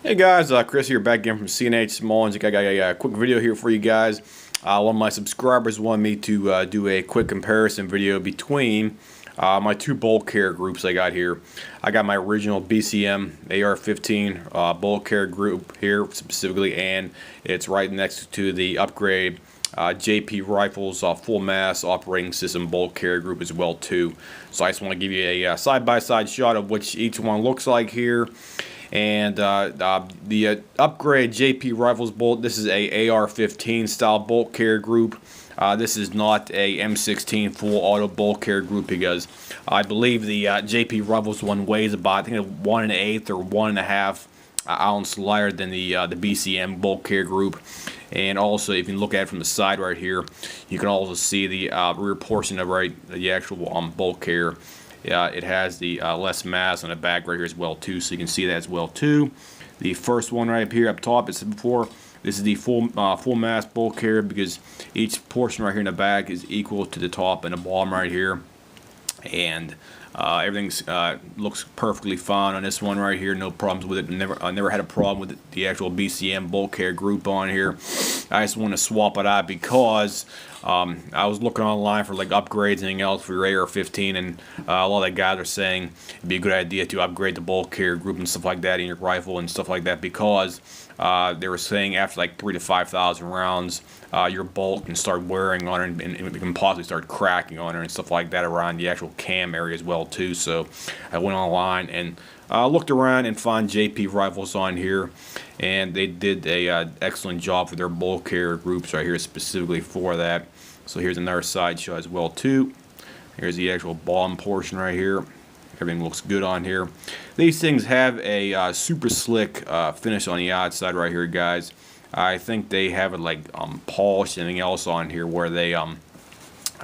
Hey guys, Chris here back again from CNH Small. I got a quick video here for you guys. One of my subscribers wanted me to do a quick comparison video between my two bolt carrier groups I got here. I got my original BCM AR-15 bolt carrier group here specifically, and it's right next to the upgrade JP Rifles full mass operating system bolt carrier group as well too. So I just want to give you a side-by-side shot of what each one looks like here. And the upgrade JP Rifles bolt, this is a AR-15 style bolt carrier group. This is not a M16 full auto bolt carrier group because I believe the JP Rifles one weighs about, I think, 1 1/8 or 1 1/2 ounce lighter than the BCM bolt carrier group. And also, if you look at it from the side right here, you can also see the rear portion of the actual bolt carrier. It has the less mass on the back right here as well too, so you can see that as well too. The first one right up here up top, it's before. This is the full mass bolt carrier because each portion right here in the back is equal to the top and the bottom right here, and everything's looks perfectly fine on this one right here. No problems with it. I never had a problem with the actual BCM bolt carrier group on here. I just want to swap it out because I was looking online for like upgrades and anything else for your AR-15, and a lot of the guys are saying it'd be a good idea to upgrade the bolt carrier group and stuff like that in your rifle and stuff like that because they were saying after like 3,000 to 5,000 rounds, your bolt can start wearing on it and it can possibly start cracking on it and stuff like that around the actual cam area as well too. So I went online and looked around and found JP Rifles on here, and they did a excellent job for their bolt carrier groups right here specifically for that. So here's another side shot as well too. Here's the actual bottom portion right here. Everything looks good on here. These things have a super slick finish on the outside right here, guys. I think they have it like polished and anything else on here where they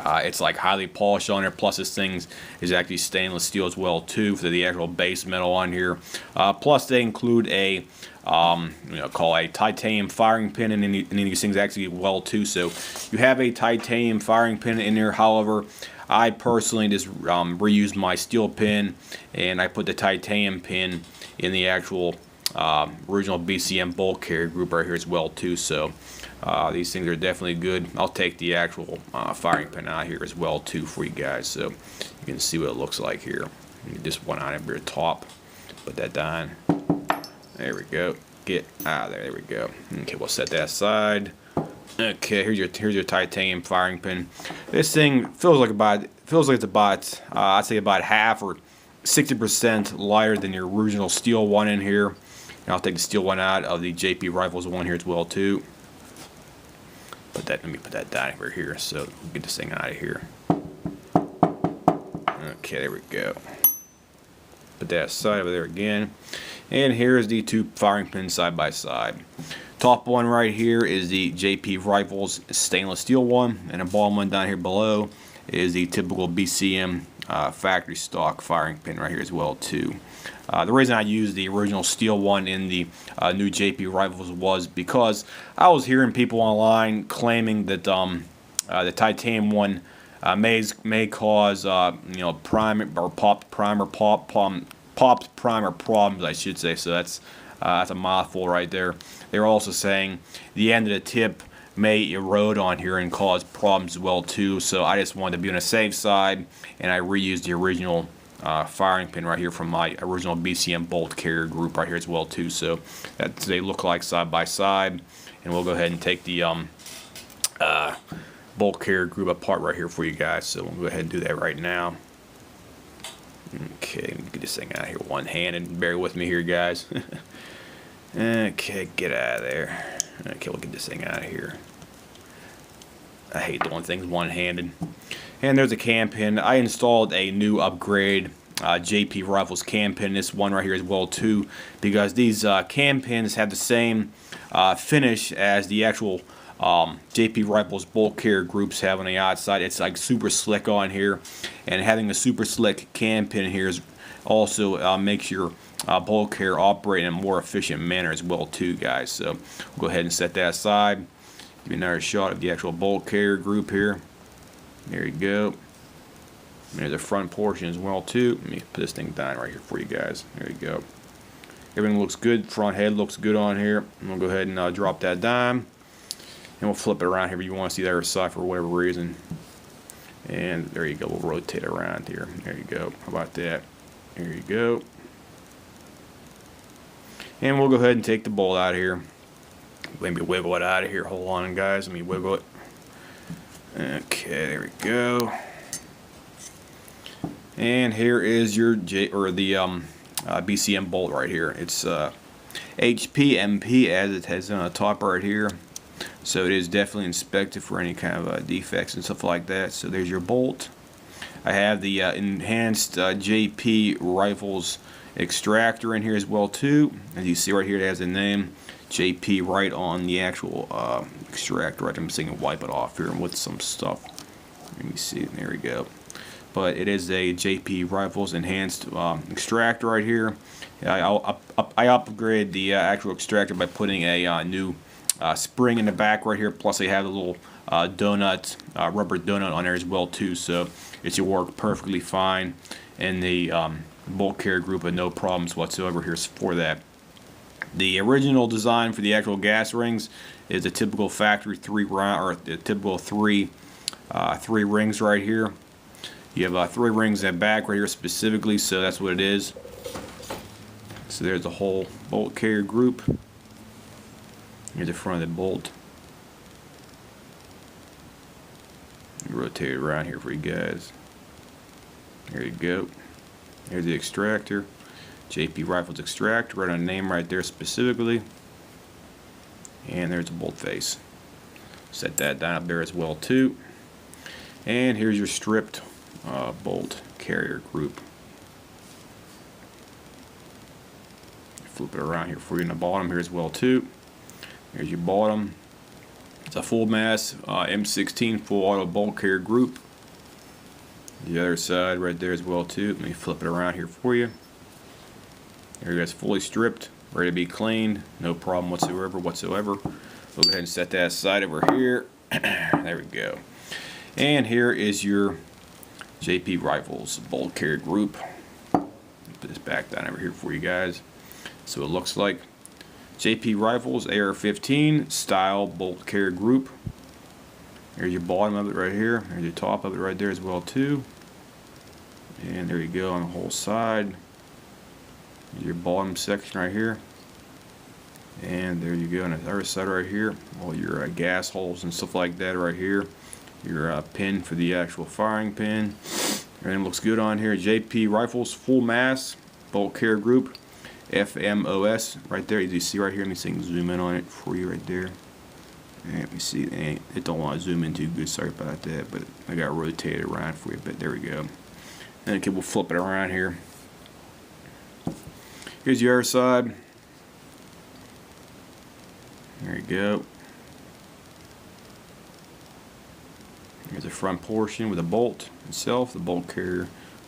it's like highly polished on there. Plus this thing is actually stainless steel as well too for the actual base metal on here. Plus they include a call a titanium firing pin in these things actually well too. So you have a titanium firing pin in there. However, I personally just reused my steel pin and I put the titanium pin in the actual original BCM bolt carrier group right here as well too. So these things are definitely good. I'll take the actual firing pin out here as well too for you guys, so you can see what it looks like here. Just one on every top. Put that down. There we go. Get out of there. There we go. Okay, we'll set that aside. Okay, here's your titanium firing pin. This thing feels like it's about I'd say about half or 60% lighter than your original steel one in here. And I'll take the steel one out of the JP Rifles one here as well too. Let me put that down over here so we'll get this thing out of here. Okay, there we go. Put that aside over there again. And here's the two firing pins side by side. Top one right here is the JP Rifles stainless steel one, and the bottom one down here below is the typical BCM factory stock firing pin right here as well too. The reason I used the original steel one in the new JP Rifles was because I was hearing people online claiming that the titanium one may cause primer or popped primer problems, I should say. So that's a mouthful right there. They're also saying the end of the tip may erode on here and cause problems as well too. So I just wanted to be on the safe side, and I reused the original firing pin right here from my original BCM bolt carrier group right here as well too. So that they look like side by side, and we'll go ahead and take the bolt carrier group apart right here for you guys. So we'll go ahead and do that right now. Okay, get this thing out of here one-handed. Bear with me here, guys. Okay, get out of there. Okay, we'll get this thing out of here. I hate doing things one-handed. And there's a cam pin. I installed a new upgrade JP Rifles cam pin, this one right here as well too, because these cam pins have the same finish as the actual JP Rifles bolt carrier groups have on the outside. It's like super slick on here, and having the super slick cam pin here is also makes your bolt carrier operate in a more efficient manner as well too, guys. So we'll go ahead and set that aside. Give you another shot of the actual bolt carrier group here. There you go. There's the front portion as well too. Let me put this thing down right here for you guys. There you go. Everything looks good. Front head looks good on here. I'm gonna go ahead and drop that dime, and we'll flip it around here if you want to see the other side for whatever reason. And there you go. We'll rotate it around here. There you go. How about that? There you go. And we'll go ahead and take the bolt out of here. Maybe wiggle it out of here. Hold on, guys. Let me wiggle it. Okay, there we go. And here is your BCM bolt right here. It's HPMP as it has on the top right here. So it is definitely inspected for any kind of defects and stuff like that. So there's your bolt. I have the enhanced JP Rifles extractor in here as well too. As you see right here, it has the name JP right on the actual extractor. I'm just going to wipe it off here with some stuff. Let me see. There we go. But it is a JP Rifles enhanced extractor right here. I upgraded the actual extractor by putting a new spring in the back right here. Plus, they have a little donut, rubber donut on there as well too. So it should work perfectly fine in the bolt carrier group with no problems whatsoever here for that. The original design for the actual gas rings is a typical factory three rings right here. You have 3 rings in the back right here specifically, so that's what it is. So there's the whole bolt carrier group. Here's the front of the bolt. Rotate it around here for you guys. There you go. Here's the extractor. JP Rifles extractor, right on the name right there specifically. And there's the bolt face. Set that down up there as well too. And here's your stripped bolt carrier group. Flip it around here for you in the bottom here as well too. Here's your bottom. It's a full mass M16 full auto bolt carrier group. The other side right there as well too. Let me flip it around here for you. There you go. It's fully stripped, ready to be cleaned, no problem whatsoever. We'll go ahead and set that aside over here. There we go. And here is your JP Rifles bolt carrier group. Put this back down over here for you guys. So it looks like JP Rifles AR-15 style bolt carrier group. There's your bottom of it right here. There's your top of it right there as well too. And there you go on the whole side. There's your bottom section right here. And there you go on the other side right here. All your gas holes and stuff like that right here. Your pin for the actual firing pin. Everything looks good on here. JP Rifles full mass bolt carrier group. FMOS right there. As you see right here, let me zoom in on it for you right there. And let me see. It don't want to zoom in too good. Sorry about that, but I got to rotate it around for you. But there we go. And okay, we'll flip it around here. Here's your other side. There you go. Here's the front portion with the bolt itself. The bolt carrier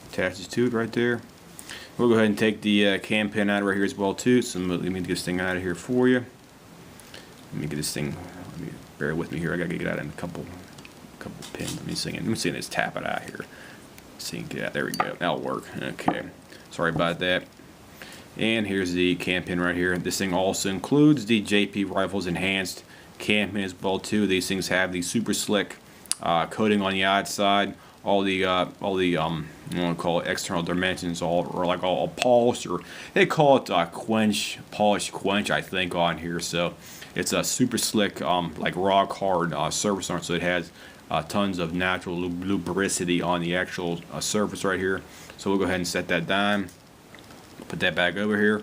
attaches to it right there. We'll go ahead and take the cam pin out right here as well too. So let me get this thing out of here for you. Let me get this thing. Bear with me here. I gotta get it out in a couple pins. Let me see this. Tap it out here. See, get out. There we go. That'll work. Okay. Sorry about that. And here's the cam pin right here. This thing also includes the JP Rifles enhanced cam pin as well too. These things have the super slick coating on the outside. All the you want to call it external dimensions, all polished, or they call it polished quench, I think, on here. So it's a super slick, like rock hard surface on it. So it has tons of natural lubricity on the actual surface right here. So we'll go ahead and set that down. Put that back over here,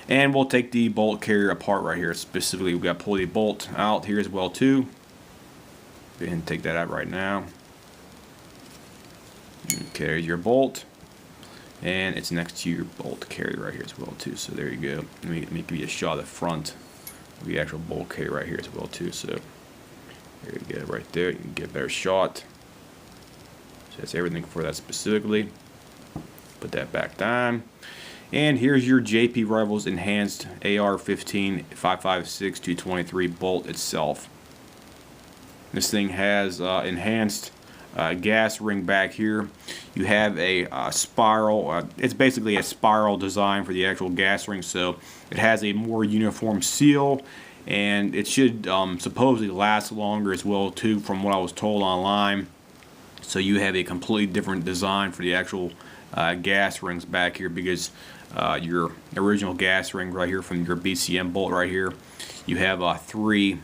and we'll take the bolt carrier apart right here. Specifically, we've got to pull the bolt out here as well too. Go ahead and take that out right now. Okay, there's your bolt, and it's next to your bolt carrier right here as well too. So there you go. Let me give you a shot of the front of the actual bolt carrier right here as well too. So there you go, right there. You can get a better shot. So that's everything for that specifically. Put that back down. And here's your JP Rifles enhanced AR-15 5.56 223 bolt itself. This thing has enhanced gas ring back here. You have a spiral. It's basically a spiral design for the actual gas ring, so it has a more uniform seal, and it should supposedly last longer as well too, from what I was told online. So you have a completely different design for the actual gas rings back here, because your original gas ring right here from your BCM bolt right here, you have three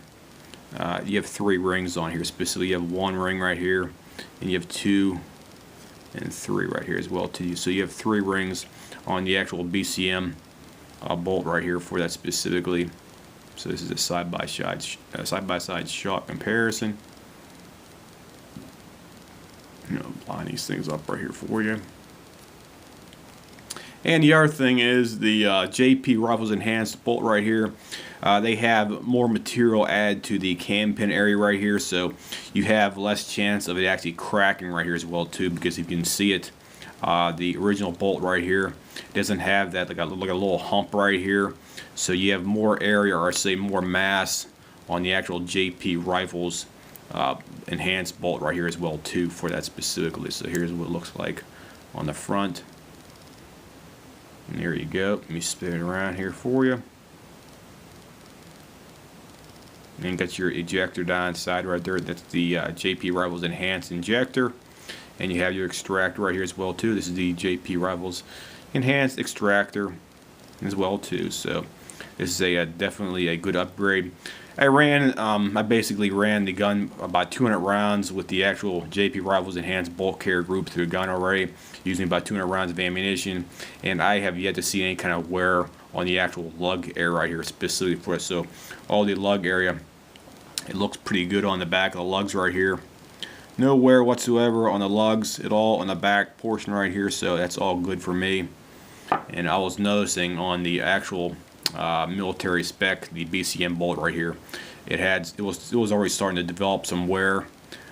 rings on here. Specifically, you have one ring right here, and you have 2 and 3 right here as well too. So you have 3 rings on the actual BCM bolt right here for that specifically. So this is a side-by-side shot comparison. Line these things up right here for you. And the other thing is the JP Rifles Enhanced bolt right here. They have more material added to the cam pin area right here, so you have less chance of it actually cracking right here as well too, because if you can see it, the original bolt right here doesn't have that like a little hump right here, so you have more area, or I say more mass, on the actual JP Rifles Enhanced bolt right here as well too for that specifically. So here's what it looks like on the front. And there you go. Let me spin it around here for you. And you got your ejector down inside right there. That's the JP Rifles Enhanced injector. And you have your extractor right here as well too. This is the JP Rifles Enhanced extractor as well too. So this is definitely a good upgrade. I basically ran the gun about 200 rounds with the actual JP Rifles Enhanced bolt carrier group through the gun array, using about 200 rounds of ammunition, and I have yet to see any kind of wear on the actual lug area right here specifically for it. So all the lug area, it looks pretty good on the back of the lugs right here. No wear whatsoever on the lugs at all on the back portion right here, so that's all good for me. And I was noticing on the actual military spec, the BCM bolt right here, it was already starting to develop some wear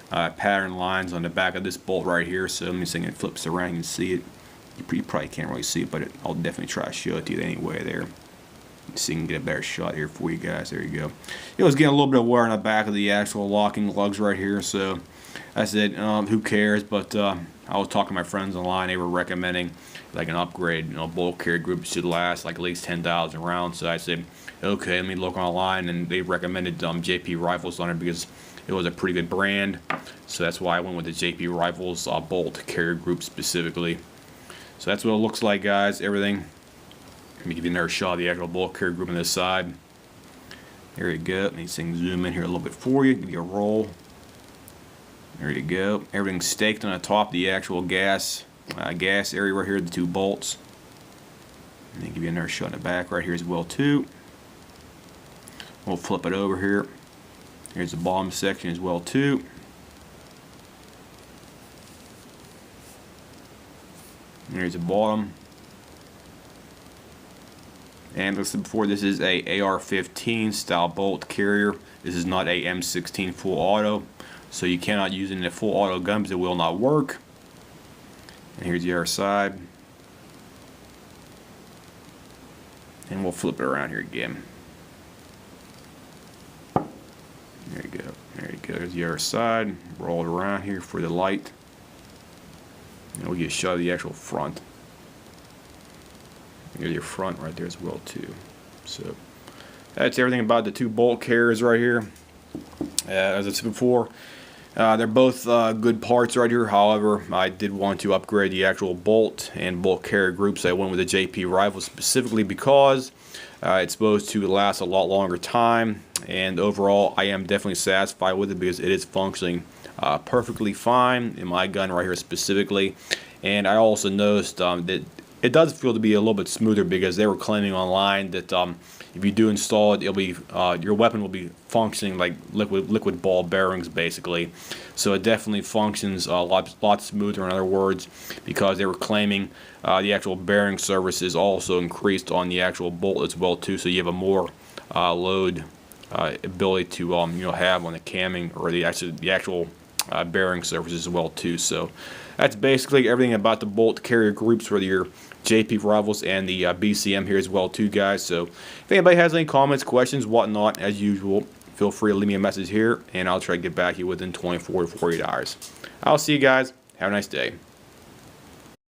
pattern lines on the back of this bolt right here. So let me see if it flips around, you can see it. You probably can't really see it, but I'll definitely try to show it to you anyway there, so you can get a better shot here for you guys. There you go. It was getting a little bit of wear on the back of the actual locking lugs right here, so I said, who cares? But I was talking to my friends online. They were recommending like an upgrade. Bolt carrier group should last like at least 10,000 rounds. So I said, okay, let me look online, and they recommended JP Rifles on it because it was a pretty good brand. So that's why I went with the JP Rifles bolt carrier group specifically. So that's what it looks like, guys. Everything. Let me give you another shot of the actual bolt carrier group on this side. There you go. Let me zoom in here a little bit for you. Give you a roll. There you go. Everything's staked on the top of the actual gas area right here, the 2 bolts. And then give you another shot in the back right here as well too. We'll flip it over here. Here's the bottom section as well too. Here's the bottom. And like I said before, this is a AR-15 style bolt carrier. This is not a M16 full auto, so you cannot use it in a full auto gun because it will not work. And here's the other side. And we'll flip it around here again. There you go. There you go. There's the other side. Roll it around here for the light. And we'll get a shot of the actual front. Here's your front right there as well too. So that's everything about the 2 bolt carriers right here. As I said before, they're both good parts right here. However, I did want to upgrade the actual bolt and bolt carrier groups. I went with the JP Rifle specifically because it's supposed to last a lot longer time, and overall I am definitely satisfied with it because it is functioning perfectly fine in my gun right here specifically. And I also noticed that it does feel to be a little bit smoother, because they were claiming online that if you do install it, it'll be your weapon will be functioning like liquid ball bearings basically. So it definitely functions a lot smoother, in other words, because they were claiming the actual bearing surface is also increased on the actual bolt as well too. So you have a more load ability to have on the camming, or the actual bearing surface as well too. So that's basically everything about the bolt carrier groups for your JP Rifles and the BCM here as well too, guys. So if anybody has any comments, questions, whatnot, as usual, feel free to leave me a message here, and I'll try to get back to you within 24 to 48 hours. I'll see you guys. Have a nice day.